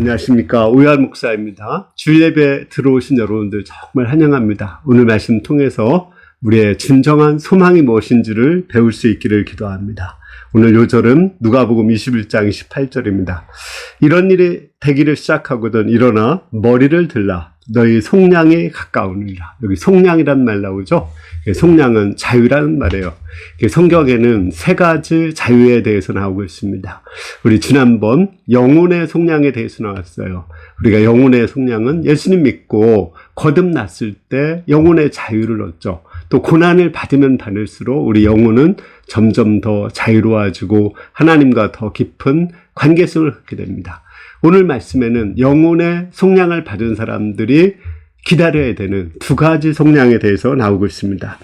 안녕하십니까. 오유환 목사입니다. 주일예배 들어오신 여러분들 정말 환영합니다. 오늘 말씀 통해서 우리의 진정한 소망이 무엇인지를 배울 수 있기를 기도합니다. 오늘 요절은 누가복음 21장 28절입니다. 이런 일이 되기를 시작하거든 일어나 머리를 들라 너희 속량이 가까우니라. 여기 속량이란 말 나오죠. 속량은 자유라는 말이에요. 성경에는 세 가지 자유에 대해서 나오고 있습니다. 우리 지난번 영혼의 속량에 대해서 나왔어요. 우리가 영혼의 속량은 예수님 믿고 거듭났을 때 영혼의 자유를 얻죠. 또 고난을 받으면 받을수록 우리 영혼은 점점 더 자유로워지고 하나님과 더 깊은 관계성을 갖게 됩니다. 오늘 말씀에는 영혼의 속량을 받은 사람들이 기다려야 되는 두 가지 속량에 대해서 나오고 있습니다.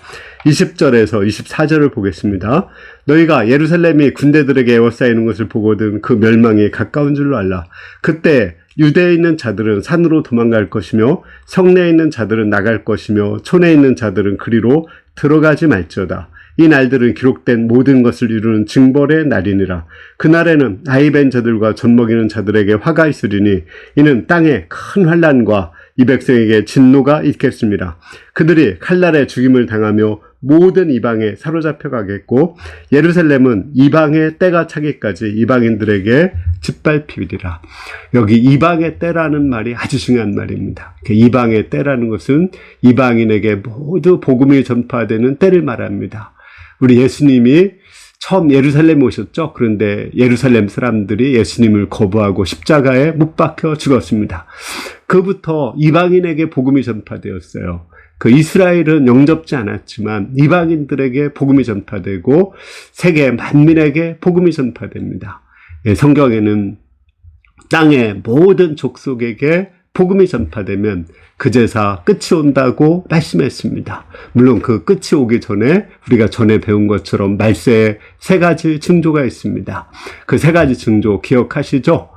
20절에서 24절을 보겠습니다. 너희가 예루살렘이 군대들에게 에워싸이는 것을 보거든 그 멸망이 가까운 줄로 알라. 그때 유대에 있는 자들은 산으로 도망갈 것이며 성내에 있는 자들은 나갈 것이며 촌에 있는 자들은 그리로 들어가지 말지어다. 이 날들은 기록된 모든 것을 이루는 징벌의 날이니라. 그날에는 나이 벤 자들과 젖먹이는 자들에게 화가 있으리니 이는 땅에 큰 환난과 이 백성에게 진노가 있겠습니다. 그들이 칼날에 죽임을 당하며 모든 이방에 사로잡혀 가겠고 예루살렘은 이방의 때가 차기까지 이방인들에게 짓밟히리라. 여기 이방의 때라는 말이 아주 중요한 말입니다. 이방의 때라는 것은 이방인에게 모두 복음이 전파되는 때를 말합니다. 우리 예수님이 처음 예루살렘에 오셨죠. 그런데 예루살렘 사람들이 예수님을 거부하고 십자가에 못 박혀 죽었습니다. 그부터 이방인에게 복음이 전파되었어요. 그 이스라엘은 영접지 않았지만 이방인들에게 복음이 전파되고 세계 만민에게 복음이 전파됩니다. 성경에는 땅의 모든 족속에게 복음이 전파되면 그 제사 끝이 온다고 말씀했습니다. 물론 그 끝이 오기 전에 우리가 전에 배운 것처럼 말세에 세 가지 징조가 있습니다. 그 세 가지 징조 기억하시죠?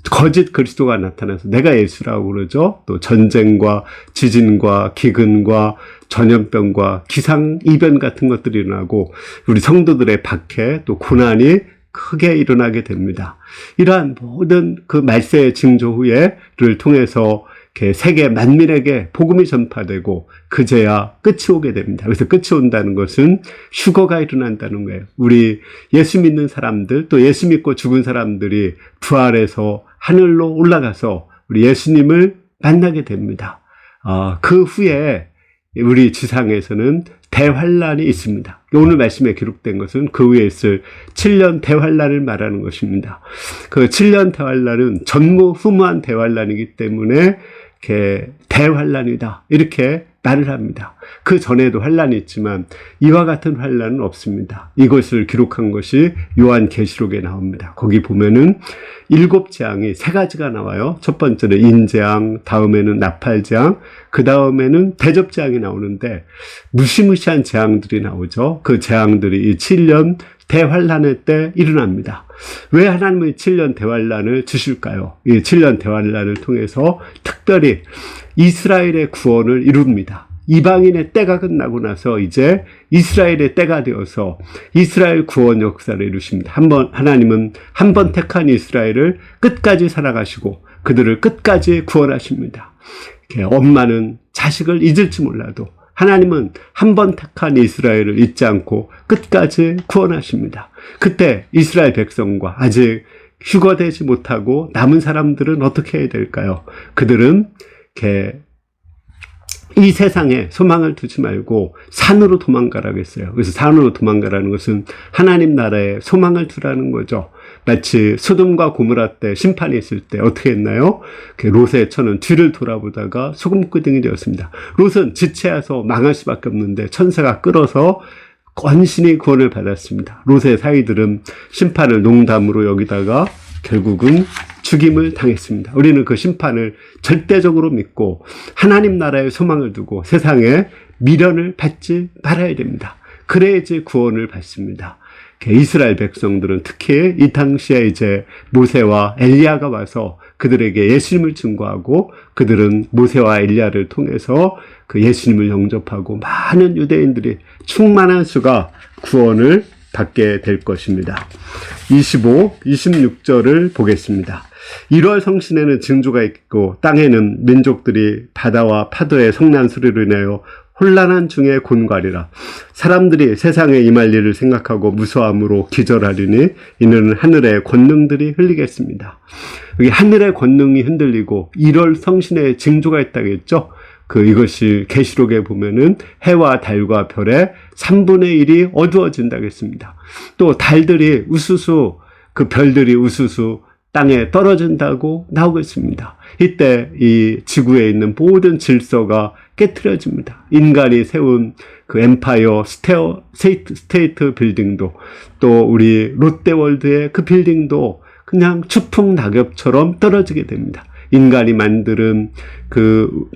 거짓 그리스도가 나타나서 내가 예수라고 그러죠. 또 전쟁과 지진과 기근과 전염병과 기상이변 같은 것들이 일어나고 우리 성도들의 박해 또 고난이 크게 일어나게 됩니다. 이러한 모든 그 말세의 징조 후에를 통해서 세계 만민에게 복음이 전파되고 그제야 끝이 오게 됩니다. 그래서 끝이 온다는 것은 휴거가 일어난다는 거예요. 우리 예수 믿는 사람들 또 예수 믿고 죽은 사람들이 부활해서 하늘로 올라가서 우리 예수님을 만나게 됩니다. 그 후에 우리 지상에서는 대환란이 있습니다. 오늘 말씀에 기록된 것은 그 후에 있을 7년 대환란을 말하는 것입니다. 그 7년 대환란은 전무후무한 대환란이기 때문에 대환란이다 이렇게 말을 합니다. 그 전에도 환란이 있지만 이와 같은 환란은 없습니다. 이것을 기록한 것이 요한계시록에 나옵니다. 거기 보면은 7재앙이 3가지가 나와요. 첫 번째는 인재앙, 다음에는 나팔재앙, 그 다음에는 대접재앙이 나오는데 무시무시한 재앙들이 나오죠. 그 재앙들이 이 7년 대환란의 때 일어납니다. 왜 하나님은 7년 대환란을 주실까요? 이 7년 대환란을 통해서 특별히 이스라엘의 구원을 이룹니다. 이방인의 때가 끝나고 나서 이제 이스라엘의 때가 되어서 이스라엘 구원 역사를 이루십니다. 하나님은 한 번 택한 이스라엘을 끝까지 살아가시고 그들을 끝까지 구원하십니다. 엄마는 자식을 잊을지 몰라도 하나님은 한 번 택한 이스라엘을 잊지 않고 끝까지 구원하십니다. 그때 이스라엘 백성과 아직 휴거되지 못하고 남은 사람들은 어떻게 해야 될까요? 그들은 이 세상에 소망을 두지 말고 산으로 도망가라고 했어요. 그래서 산으로 도망가라는 것은 하나님 나라에 소망을 두라는 거죠. 마치 소돔과 고모라 때 심판이 있을 때 어떻게 했나요? 롯의 처는 뒤를 돌아보다가 소금구덩이 되었습니다. 롯은 지체해서 망할 수밖에 없는데 천사가 끌어서 건신히 구원을 받았습니다. 롯의 사이들은 심판을 농담으로 여기다가 결국은 죽임을 당했습니다. 우리는 그 심판을 절대적으로 믿고 하나님 나라에 소망을 두고 세상에 미련을 받지 말아야 됩니다. 그래야지 구원을 받습니다. 이스라엘 백성들은 특히 이 당시에 이제 모세와 엘리야가 와서 그들에게 예수님을 증거하고 그들은 모세와 엘리야를 통해서 그 예수님을 영접하고 많은 유대인들이 충만한 수가 구원을 받게 될 것입니다. 25, 26절을 보겠습니다. 1월 성신에는 징조가 있고 땅에는 민족들이 바다와 파도의 성난 소리로 인하여 혼란한 중에 곤괄이라. 사람들이 세상에 임할 일을 생각하고 무서함으로 기절하리니 이는 하늘의 권능들이 흘리겠습니다. 여기 하늘의 권능이 흔들리고 1월 성신의 징조가 있다겠죠. 이것이 계시록에 보면은 해와 달과 별의 3분의 1이 어두워진다겠습니다. 또 달들이 우수수, 별들이 우수수 땅에 떨어진다고 나오겠습니다. 이때 이 지구에 있는 모든 질서가 깨트려집니다. 인간이 세운 엠파이어 스테이트 빌딩도, 또 우리 롯데월드의 빌딩도 그냥 추풍 낙엽처럼 떨어지게 됩니다. 인간이 만드는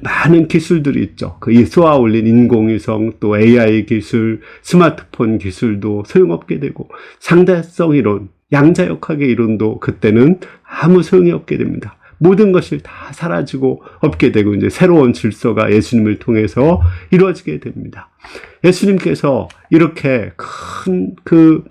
많은 기술들이 있죠. 이 쏘아 올린 인공위성, 또 AI 기술, 스마트폰 기술도 소용없게 되고, 상대성 이론, 양자역학의 이론도 그때는 아무 소용이 없게 됩니다. 모든 것이 다 사라지고 없게 되고 이제 새로운 질서가 예수님을 통해서 이루어지게 됩니다. 예수님께서 이렇게 큰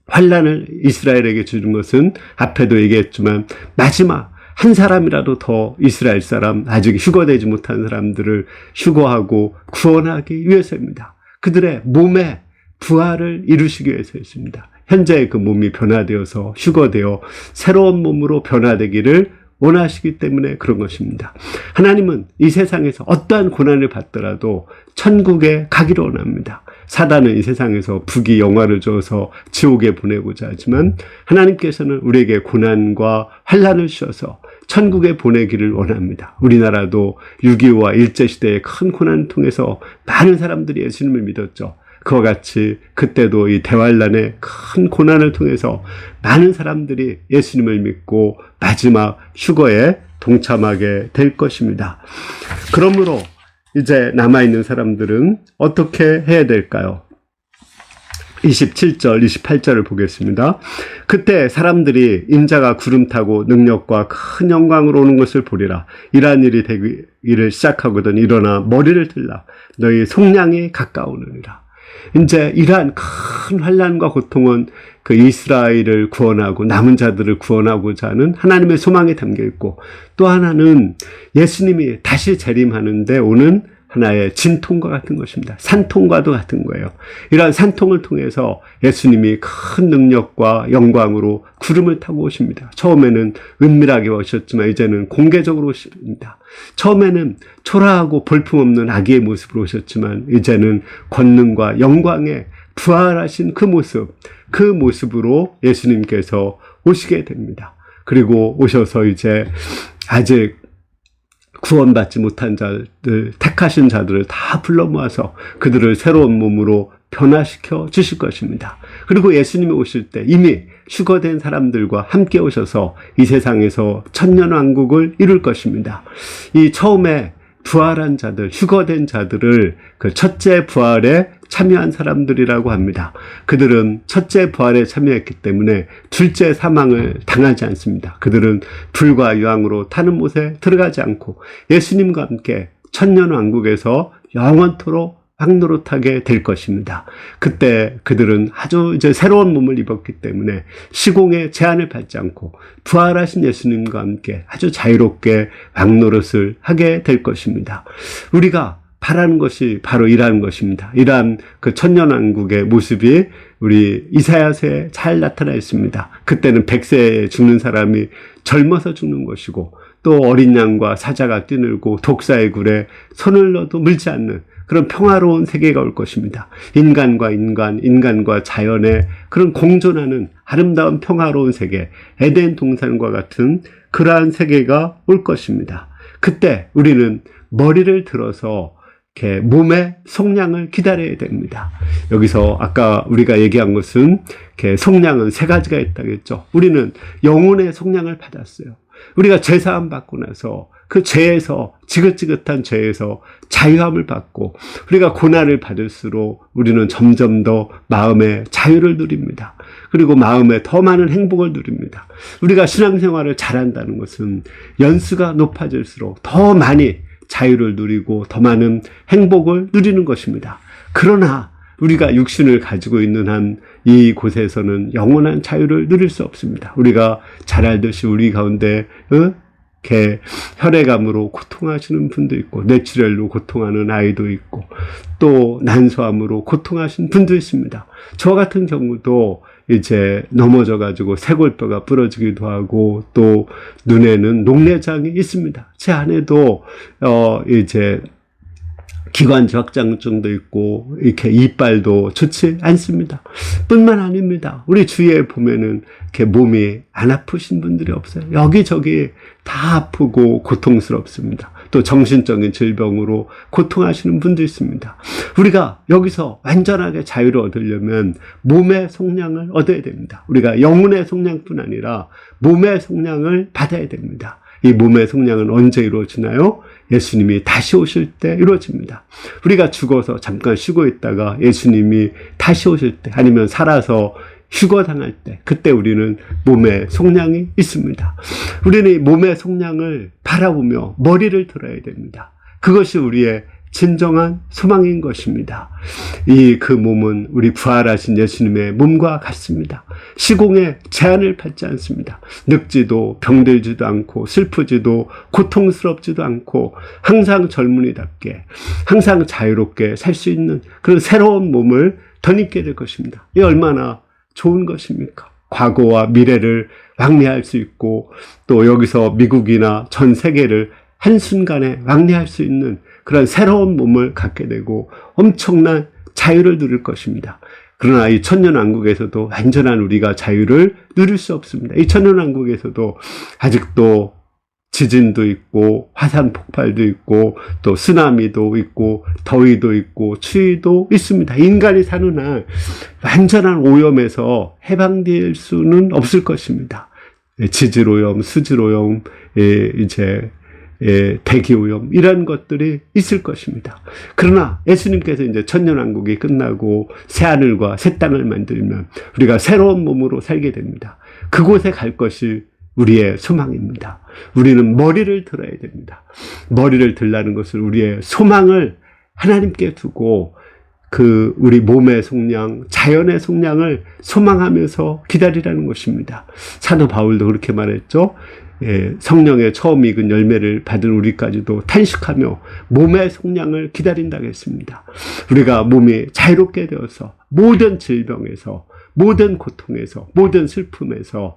환란을 이스라엘에게 주는 것은 앞에도 얘기했지만 마지막 한 사람이라도 더 이스라엘 사람, 아직 휴거되지 못한 사람들을 휴거하고 구원하기 위해서입니다. 그들의 몸의 부활을 이루시기 위해서였습니다. 현재 몸이 변화되어서 휴거되어 새로운 몸으로 변화되기를 원하시기 때문에 그런 것입니다. 하나님은 이 세상에서 어떠한 고난을 받더라도 천국에 가기를 원합니다. 사단은 이 세상에서 부귀 영화를 줘서 지옥에 보내고자 하지만 하나님께서는 우리에게 고난과 환난을 주셔서 천국에 보내기를 원합니다. 우리나라도 6.25와 일제시대의 큰 고난을 통해서 많은 사람들이 예수님을 믿었죠. 그와 같이 그때도 이 대환란의 큰 고난을 통해서 많은 사람들이 예수님을 믿고 마지막 휴거에 동참하게 될 것입니다. 그러므로 이제 남아있는 사람들은 어떻게 해야 될까요? 27절, 28절을 보겠습니다. 그때 사람들이 인자가 구름 타고 능력과 큰 영광으로 오는 것을 보리라. 이러한 일이 되기를 시작하거든 일어나 머리를 들라. 너희 속량이 가까우느니라. 이제 이러한 큰 환난과 고통은 이스라엘을 구원하고 남은 자들을 구원하고자 하는 하나님의 소망이 담겨 있고, 또 하나는 예수님이 다시 재림하는데 오는 하나의 진통과 같은 것입니다. 산통과도 같은 거예요. 이러한 산통을 통해서 예수님이 큰 능력과 영광으로 구름을 타고 오십니다. 처음에는 은밀하게 오셨지만 이제는 공개적으로 오십니다. 처음에는 초라하고 볼품없는 아기의 모습으로 오셨지만 이제는 권능과 영광에 부활하신 그 모습으로 예수님께서 오시게 됩니다. 그리고 오셔서 이제 아직 구원받지 못한 자들, 택하신 자들을 다 불러 모아서 그들을 새로운 몸으로 변화시켜 주실 것입니다. 그리고 예수님이 오실 때 이미 휴거된 사람들과 함께 오셔서 이 세상에서 천년왕국을 이룰 것입니다. 이 처음에 부활한 자들, 휴거된 자들을 첫째 부활에 참여한 사람들이라고 합니다. 그들은 첫째 부활에 참여했기 때문에 둘째 사망을 당하지 않습니다. 그들은 불과 유황으로 타는 못에 들어가지 않고 예수님과 함께 천년왕국에서 영원토록 왕노릇하게 될 것입니다. 그때 그들은 아주 이제 새로운 몸을 입었기 때문에 시공의 제한을 받지 않고 부활하신 예수님과 함께 아주 자유롭게 왕노릇을 하게 될 것입니다. 우리가 바라는 것이 바로 이러한 것입니다. 이러한 천년왕국의 모습이 우리 이사야서에 잘 나타나 있습니다. 그때는 100세에 죽는 사람이 젊어서 죽는 것이고, 또 어린 양과 사자가 뛰놀고 독사의 굴에 손을 넣어도 물지 않는 그런 평화로운 세계가 올 것입니다. 인간과 인간과 자연의 그런 공존하는 아름다운 평화로운 세계, 에덴 동산과 같은 그러한 세계가 올 것입니다. 그때 우리는 머리를 들어서 이렇게 몸의 속량을 기다려야 됩니다. 여기서 아까 우리가 얘기한 것은 이렇게 속량은 세 가지가 있다겠죠. 우리는 영혼의 속량을 받았어요. 우리가 죄사함 받고 나서 그 죄에서, 지긋지긋한 죄에서 자유함을 받고 우리가 고난을 받을수록 우리는 점점 더 마음의 자유를 누립니다. 그리고 마음에 더 많은 행복을 누립니다. 우리가 신앙생활을 잘한다는 것은 연수가 높아질수록 더 많이 자유를 누리고 더 많은 행복을 누리는 것입니다. 그러나 우리가 육신을 가지고 있는 한 이곳에서는 영원한 자유를 누릴 수 없습니다. 우리가 잘 알듯이 우리 가운데 이렇게 혈액암으로 고통하시는 분도 있고 뇌출혈로 고통하는 아이도 있고 또 난소암으로 고통하시는 분도 있습니다. 저 같은 경우도 이제 넘어져가지고 쇄골뼈가 부러지기도 하고 또 눈에는 녹내장이 있습니다. 제 아내도 이제 기관지 확장증도 있고 이렇게 이빨도 좋지 않습니다. 뿐만 아닙니다. 우리 주위에 보면은 이렇게 몸이 안 아프신 분들이 없어요. 여기저기 다 아프고 고통스럽습니다. 또 정신적인 질병으로 고통하시는 분도 있습니다. 우리가 여기서 완전하게 자유를 얻으려면 몸의 속량을 얻어야 됩니다. 우리가 영혼의 속량뿐 아니라 몸의 속량을 받아야 됩니다. 이 몸의 속량은 언제 이루어지나요? 예수님이 다시 오실 때 이루어집니다. 우리가 죽어서 잠깐 쉬고 있다가 예수님이 다시 오실 때 아니면 살아서 휴거당할 때 그때 우리는 몸의 속량이 있습니다. 우리는 이 몸의 속량을 바라보며 머리를 들어야 됩니다. 그것이 우리의 진정한 소망인 것입니다. 그 몸은 우리 부활하신 예수님의 몸과 같습니다. 시공에 제한을 받지 않습니다. 늙지도 병들지도 않고 슬프지도 고통스럽지도 않고 항상 젊은이답게 항상 자유롭게 살 수 있는 그런 새로운 몸을 덧입게 될 것입니다. 이 얼마나 좋은 것입니까? 과거와 미래를 왕래할 수 있고 또 여기서 미국이나 전 세계를 한순간에 왕래할 수 있는 그런 새로운 몸을 갖게 되고 엄청난 자유를 누릴 것입니다. 그러나 이 천년왕국에서도 완전한 우리가 자유를 누릴 수 없습니다. 이 천년왕국에서도 아직도 지진도 있고 화산 폭발도 있고 또 쓰나미도 있고 더위도 있고 추위도 있습니다. 인간이 사는 날 완전한 오염에서 해방될 수는 없을 것입니다. 지질오염, 수질오염, 이제 대기오염 이런 것들이 있을 것입니다. 그러나 예수님께서 이제 천년왕국이 끝나고 새하늘과 새 땅을 만들면 우리가 새로운 몸으로 살게 됩니다. 그곳에 갈 것이 우리의 소망입니다. 우리는 머리를 들어야 됩니다. 머리를 들라는 것은 우리의 소망을 하나님께 두고 우리 몸의 속량, 자연의 속량을 소망하면서 기다리라는 것입니다. 사도 바울도 그렇게 말했죠. 성령의 처음 익은 열매를 받은 우리까지도 탄식하며 몸의 속량을 기다린다고 했습니다. 우리가 몸이 자유롭게 되어서 모든 질병에서 모든 고통에서 모든 슬픔에서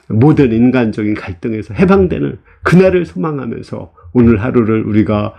모든 인간적인 갈등에서 해방되는 그날을 소망하면서 오늘 하루를 우리가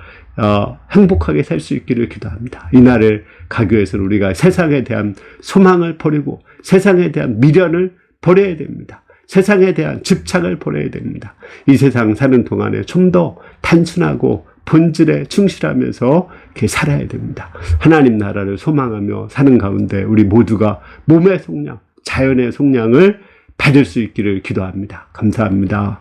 행복하게 살 수 있기를 기도합니다. 이날을 가기 위해서는 우리가 세상에 대한 소망을 버리고 세상에 대한 미련을 버려야 됩니다. 세상에 대한 집착을 버려야 됩니다. 이 세상 사는 동안에 좀 더 단순하고 본질에 충실하면서 이렇게 살아야 됩니다. 하나님 나라를 소망하며 사는 가운데 우리 모두가 몸의 속량, 자연의 속량을 받을 수 있기를 기도합니다. 감사합니다.